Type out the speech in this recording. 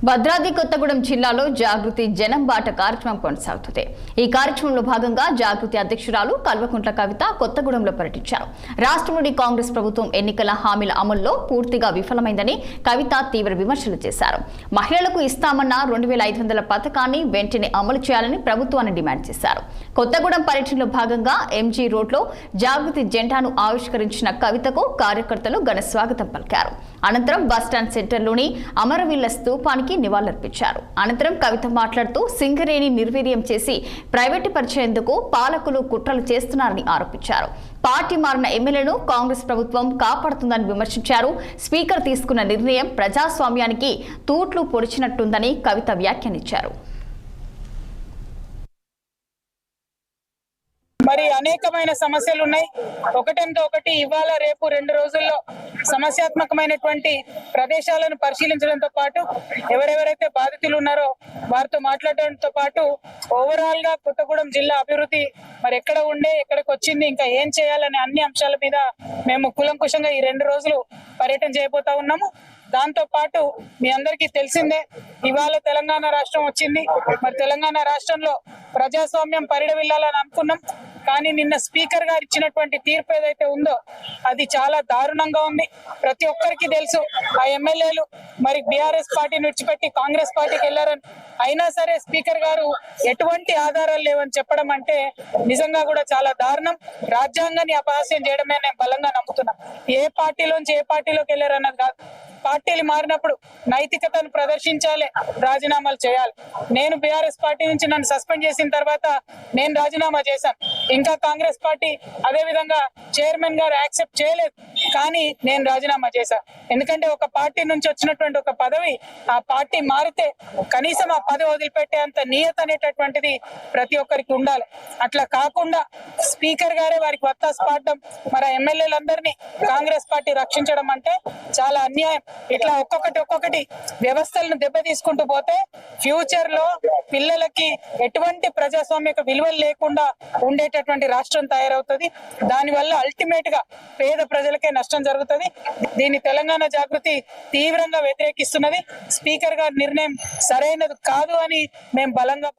భద్రాద్రి కొత్తగూడెం జిల్లాలో జాగృతి జనం బాట కార్యక్రమం కొనసాగుతుంది. ఈ కార్యక్రమంలో భాగంగా జాగృతి అధ్యక్షురాలు కల్వకుంట్ల కవిత కొత్తగూడెంలో పర్యటించారు. రాష్ట్రంలోని కాంగ్రెస్ ప్రభుత్వం ఎన్నికల హామీల అమల్లో పూర్తిగా విఫలమైందని కవిత తీవ్ర విమర్శలు చేశారు. మహిళలకు ఇస్తామన్న 2500 పథకాన్ని వెంటనే అమలు చేయాలని ప్రభుత్వాన్ని డిమాండ్ చేశారు. కొత్తగూడెం పర్యటనలో భాగంగా ఎంజీ రోడ్లో జాగృతి జెండాను ఆవిష్కరించిన కవితకు కార్యకర్తలు ఘన స్వాగతం పలికారు. అనంతరం బస్టాండ్ సెంటర్లోని అమరవీళ్ల స్తూపానికి నివాళులర్పించారు. అనంతరం కవిత మాట్లాడుతూ సింగరేణి నిర్వీర్యం చేసి ప్రైవేటు పరిచేందుకు పాలకులు కుట్రలు చేస్తున్నారని ఆరోపించారు. పార్టీ మారిన ఎమ్మెల్యేలను కాంగ్రెస్ ప్రభుత్వం కాపాడుతుందని విమర్శించారు. స్పీకర్ తీసుకున్న నిర్ణయం ప్రజాస్వామ్యానికి తూట్లు పొడిచినట్టుందని కవిత వ్యాఖ్యానించారు. మరి అనేకమైన సమస్యలు ఉన్నాయి. ఒకటంతో ఒకటి ఇవాళ రేపు 2 రోజుల్లో సమస్యాత్మకమైనటువంటి ప్రదేశాలను పరిశీలించడంతో పాటు ఎవరెవరైతే బాధితులు ఉన్నారో వారితో మాట్లాడడంతో పాటు ఓవరాల్ గా కొత్తగూడెం జిల్లా అభివృద్ధి మరి ఎక్కడ ఉండే ఎక్కడికి వచ్చింది ఇంకా ఏం చేయాలనే అన్ని అంశాల మీద మేము కులంకుశంగా ఈ 2 రోజులు పర్యటన చేయబోతా ఉన్నాము. దాంతో పాటు మీ అందరికీ తెలిసిందే ఇవాళ తెలంగాణ రాష్ట్రం వచ్చింది. మరి తెలంగాణ రాష్ట్రంలో ప్రజాస్వామ్యం పరిడవిల్లాలని అనుకున్నాం. కానీ నిన్న స్పీకర్ గారు ఇచ్చినటువంటి తీర్పు ఏదైతే ఉందో అది చాలా దారుణంగా ఉంది. ప్రతి ఒక్కరికి తెలుసు ఆ ఎమ్మెల్యేలు మరి బీఆర్ఎస్ పార్టీని విడిచిపెట్టి కాంగ్రెస్ పార్టీకి వెళ్లారని. అయినా సరే స్పీకర్ గారు ఎటువంటి ఆధారాలు లేవని చెప్పడం అంటే నిజంగా కూడా చాలా దారుణం. రాజ్యాంగాన్ని అపహాస్యం చేయడమే నేను బలంగా నమ్ముతున్నా. ఏ పార్టీలోంచి ఏ పార్టీలోకి వెళ్లారన్నది కాదు. పార్టీలు మారినప్పుడు నైతికతను ప్రదర్శించాలి, రాజీనామాలు చేయాలి. నేను బీఆర్ఎస్ పార్టీ నుంచి నన్ను సస్పెండ్ చేసిన తర్వాత నేను రాజీనామా చేశాను. ఇంకా కాంగ్రెస్ పార్టీ అదే విధంగా చైర్మన్ గారు యాక్సెప్ట్ చేయలేదు, కానీ నేను రాజీనామా చేశాను. ఎందుకంటే ఒక పార్టీ నుంచి వచ్చినటువంటి ఒక పదవి ఆ పార్టీ మారితే కనీసం ఆ పదవి వదిలిపెట్టే అంత నియత అనేటటువంటిది ప్రతి ఒక్కరికి ఉండాలి. అట్లా కాకుండా స్పీకర్ గారే వారికి వత్తాసు పాడడం, మరి ఎమ్మెల్యేలందరినీ కాంగ్రెస్ పార్టీ రక్షించడం అంటే చాలా అన్యాయం. ఇట్లా ఒక్కొక్కటి వ్యవస్థలను దెబ్బతీసుకుంటూ పోతే ఫ్యూచర్ లో పిల్లలకి ఎటువంటి ప్రజాస్వామ్యక విలువలు లేకుండా ఉండేటటువంటి రాష్ట్రం తయారవుతుంది. దానివల్ల అల్టిమేట్ గా పేద ప్రజలకే నష్టం జరుగుతుంది. దీన్ని తెలంగాణ జాగృతి తీవ్రంగా వ్యతిరేకిస్తున్నది. స్పీకర్ గారి నిర్ణయం సరైనది కాదు అని మేము బలంగా